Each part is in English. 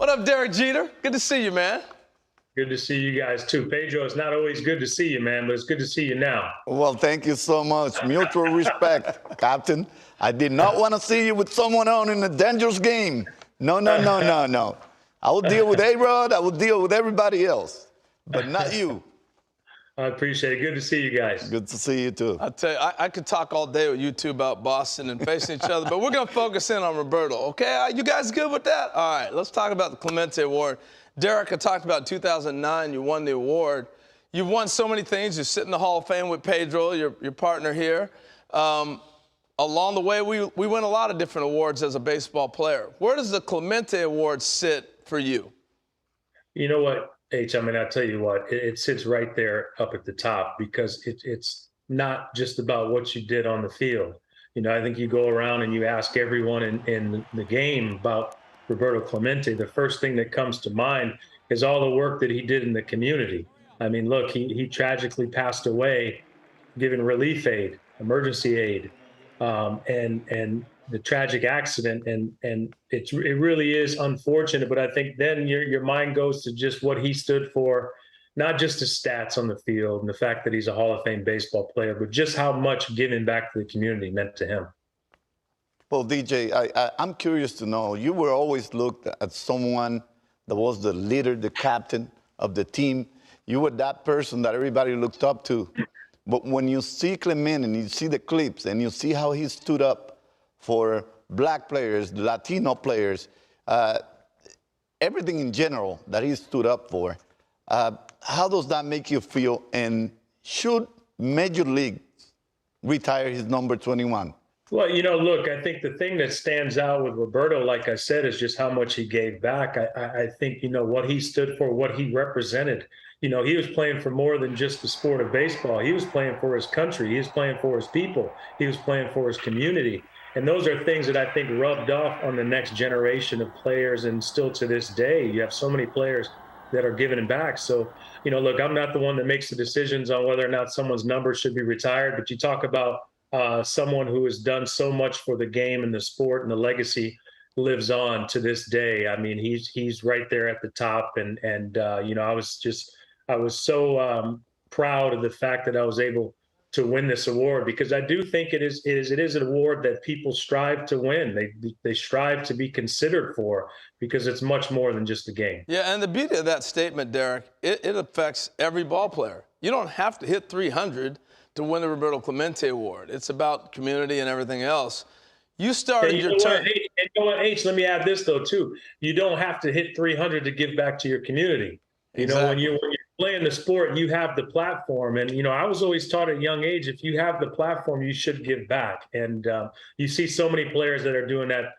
What up, Derek Jeter? Good to see you, man. Good to see you guys, too. Pedro, it's not always good to see you, man, but it's good to see you now. Well, thank you so much. Mutual respect, Captain. I did not want to see you with someone on in a dangerous game. No. I will deal with A-Rod. I will deal with everybody else, but not you. I appreciate it. Good to see you guys. Good to see you, too. I tell you, I could talk all day with you two about Boston and facing each other, but we're going to focus in on Roberto, okay? You guys good with that? All right, let's talk about the Clemente Award. Derek, I talked about 2009. You won the award. You've won so many things. You sit in the Hall of Fame with Pedro, your partner here. Along the way, we win a lot of different awards as a baseball player. Where does the Clemente Award sit for you? You know what, H, I mean, I'll tell you what, it sits right there up at the top because it's not just about what you did on the field. You know, I think you go around and you ask everyone in the game about Roberto Clemente, the first thing that comes to mind is all the work that he did in the community. I mean, look, he tragically passed away giving relief aid, emergency aid, and the tragic accident. And it really is unfortunate, but I think then your mind goes to just what he stood for, not just his stats on the field and the fact that he's a Hall of Fame baseball player, but just how much giving back to the community meant to him. Well, DJ, I'm curious to know, you were always looked at someone that was the leader, the captain of the team. You were that person that everybody looked up to. But when you see Clemente and you see the clips and you see how he stood up for black players, Latino players, everything in general that he stood up for, how does that make you feel? And should Major League retire his number 21? Well, you know, look, I think the thing that stands out with Roberto, like I said, is just how much he gave back. I think, you know, what he stood for, what he represented. You know, he was playing for more than just the sport of baseball. He was playing for his country. He was playing for his people. He was playing for his community. And those are things that I think rubbed off on the next generation of players. And still to this day, you have so many players that are giving back. So, you know, look, I'm not the one that makes the decisions on whether or not someone's number should be retired, but you talk about someone who has done so much for the game and the sport, and the legacy lives on to this day. I mean, he's right there at the top. And you know, I was so proud of the fact that I was able to win this award, because I do think it is an award that people strive to win. They strive to be considered for, because it's much more than just a game. Yeah, and the beauty of that statement, Derek, it affects every ball player. You don't have to hit 300 to win the Roberto Clemente Award. It's about community and everything else. You started your turn. And you know what, H, let me add this, though, too. You don't have to hit 300 to give back to your community. You know, when you're playing the sport, you have the platform. And, you know, I was always taught at a young age, if you have the platform, you should give back. And you see so many players that are doing that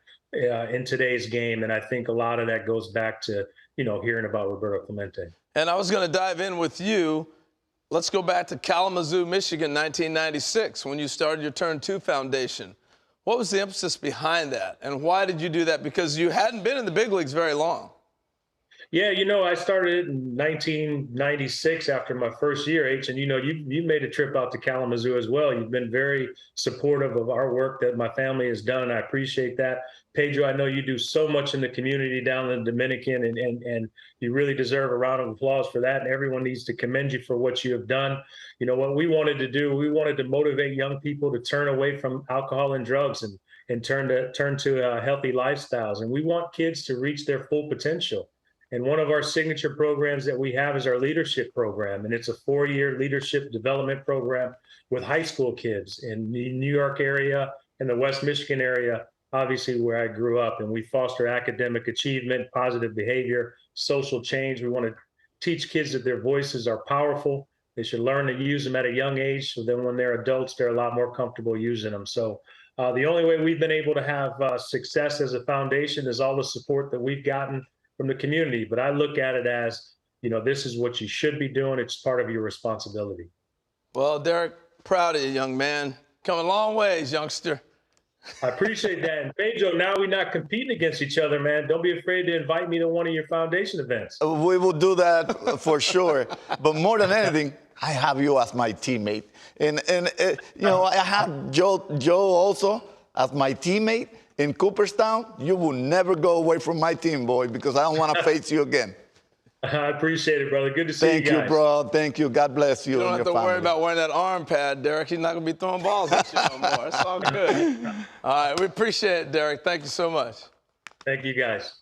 in today's game. And I think a lot of that goes back to, you know, hearing about Roberto Clemente. And I was going to dive in with you. Let's go back to Kalamazoo, Michigan, 1996, when you started your Turn 2 Foundation. What was the emphasis behind that, and why did you do that? Because you hadn't been in the big leagues very long. Yeah, you know, I started in 1996 after my first year, H, and, you know, you made a trip out to Kalamazoo as well. You've been very supportive of our work that my family has done, and I appreciate that. Pedro, I know you do so much in the community down in the Dominican, and you really deserve a round of applause for that, and everyone needs to commend you for what you have done. You know, what we wanted to do, we wanted to motivate young people to turn away from alcohol and drugs and turn to healthy lifestyles, and we want kids to reach their full potential. And one of our signature programs that we have is our leadership program. And it's a 4-year leadership development program with high school kids in the New York area and the West Michigan area, obviously where I grew up. And we foster academic achievement, positive behavior, social change. We want to teach kids that their voices are powerful. They should learn to use them at a young age, so then when they're adults, they're a lot more comfortable using them. So the only way we've been able to have success as a foundation is all the support that we've gotten from the community. But I look at it as, you know, this is what you should be doing. It's part of your responsibility. Well, Derek, proud of you, young man. Coming a long ways, youngster. I appreciate that. And Pedro, now we're not competing against each other, man. Don't be afraid to invite me to one of your foundation events. We will do that for sure. But more than anything, I have you as my teammate. And you know, I have Joe also as my teammate. in Cooperstown, you will never go away from my team, boy, because I don't want to face you again. I appreciate it, brother. Good to see you guys. Thank you, bro. Thank you. God bless you. You don't and have your to family. worry about wearing that arm pad, Derek. He's not going to be throwing balls at you no more. It's all good. All right, we appreciate it, Derek. Thank you so much. Thank you, guys.